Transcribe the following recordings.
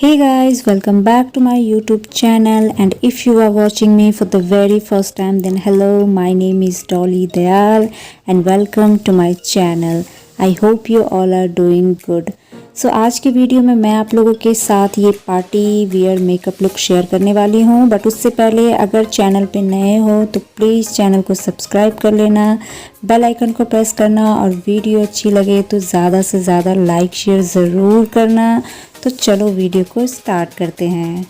Hey guys, welcome back to my YouTube channel, and if you are watching me for the very first time, then hello, my name is Dolliee and welcome to my channel. I hope you all are doing good. So आज की video में मैं आप लोगों के साथ ये party wear makeup look share करने वाली हूँ, बट उससे पहले अगर चैनल पे नए हो तो प्लीज़ चैनल को सब्सक्राइब कर लेना, बेल आइकन को प्रेस करना और वीडियो अच्छी लगे तो ज़्यादा से ज़्यादा लाइक शेयर ज़रूर करना। तो चलो वीडियो को स्टार्ट करते हैं।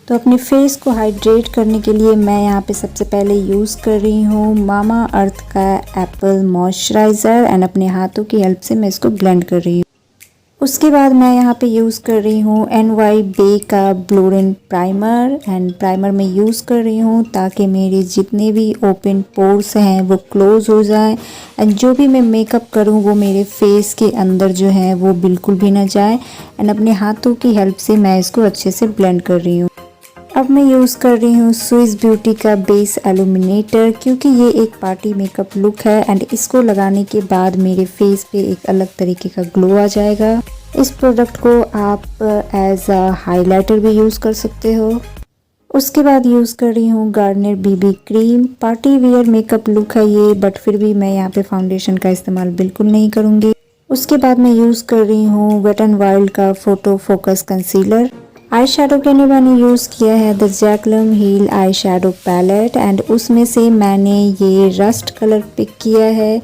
तो अपने फेस को हाइड्रेट करने के लिए मैं यहाँ पे सबसे पहले यूज़ कर रही हूँ मामा अर्थ का एप्पल मॉइस्चराइज़र एंड अपने हाथों की हेल्प से मैं इसको ब्लेंड कर रही हूँ। उसके बाद मैं यहाँ पे यूज़ कर रही हूँ NY बे का ब्लूरिन प्राइमर एंड प्राइमर में यूज़ कर रही हूँ ताकि मेरे जितने भी ओपन पोर्स हैं वो क्लोज़ हो जाएं एंड जो भी मैं मेकअप करूँ वो मेरे फेस के अंदर जो है वो बिल्कुल भी ना जाए एंड अपने हाथों की हेल्प से मैं इसको अच्छे से ब्लेंड कर रही हूँ। अब मैं यूज़ कर रही हूँ स्विस ब्यूटी का बेस एल्यूमिनेटर क्योंकि ये एक पार्टी मेकअप लुक है एंड इसको लगाने के बाद मेरे फेस पे एक अलग तरीके का ग्लो आ जाएगा। इस प्रोडक्ट को आप एज अ हाइलाइटर भी यूज़ कर सकते हो। उसके बाद यूज़ कर रही हूँ Garnier BB cream. Party wear makeup look है ये, बट फिर भी मैं यहाँ पे फाउंडेशन का इस्तेमाल बिल्कुल नहीं करूँगी। उसके बाद मैं यूज़ कर रही हूँ वेट एंड वाइल्ड का photo focus concealer. Eye shadow के लिए मैंने यूज़ किया है the Jaclyn Hill eye shadow palette and उसमें से मैंने ये रस्ट कलर पिक किया है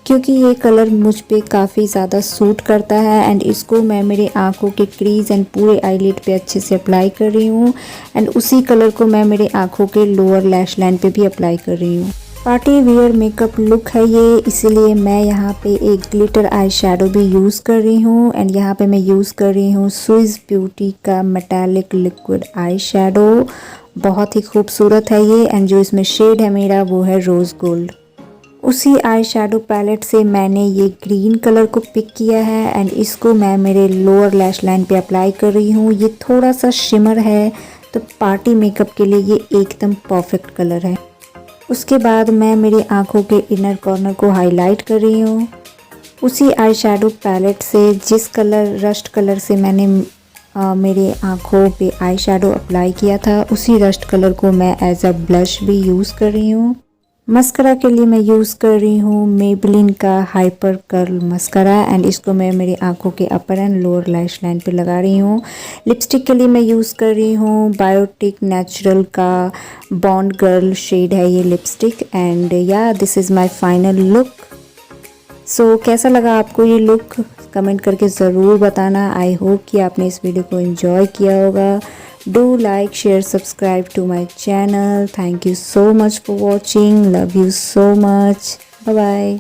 क्योंकि ये कलर मुझ पे काफ़ी ज़्यादा सूट करता है एंड इसको मैं मेरे आँखों के क्रीज एंड पूरे आईलिड पे अच्छे से अप्लाई कर रही हूँ एंड उसी कलर को मैं मेरे आँखों के लोअर लैश लाइन पे भी अप्लाई कर रही हूँ। पार्टी वियर मेकअप लुक है ये, इसीलिए मैं यहाँ पे एक ग्लिटर आई शेडो भी यूज़ कर रही हूँ एंड यहाँ पे मैं यूज़ कर रही हूँ स्विस ब्यूटी का मेटालिक लिक्विड आई शेडो। बहुत ही खूबसूरत है ये एंड जो इसमें शेड है मेरा वो है रोज़ गोल्ड। उसी आई शेडो पैलेट से मैंने ये ग्रीन कलर को पिक किया है एंड इसको मैं मेरे लोअर लैश लाइन पे अप्लाई कर रही हूँ। ये थोड़ा सा शिमर है तो पार्टी मेकअप के लिए ये एकदम परफेक्ट कलर है। उसके बाद मैं मेरी आँखों के इनर कॉर्नर को हाईलाइट कर रही हूँ उसी आई शेडो पैलेट से जिस कलर रस्ट कलर से मैंने मेरे आँखों पे आई शेडो अप्लाई किया था, उसी रस्ट कलर को मैं एज अ ब्लश भी यूज़ कर रही हूँ। मस्करा के लिए मैं यूज़ कर रही हूँ मेबलिन का हाइपर कर्ल मस्करा एंड इसको मैं मेरी आंखों के अपर एंड लोअर लैश लाइन पे लगा रही हूँ। लिपस्टिक के लिए मैं यूज़ कर रही हूँ बायोटिक नेचुरल का बॉन्ड गर्ल शेड है ये लिपस्टिक एंड या this is my final look. So कैसा लगा आपको ये लुक कमेंट करके ज़रूर बताना। आई होप कि आपने इस वीडियो को एंजॉय किया होगा। Do like, share, subscribe to my channel. Thank you so much for watching. Love you so much. Bye bye.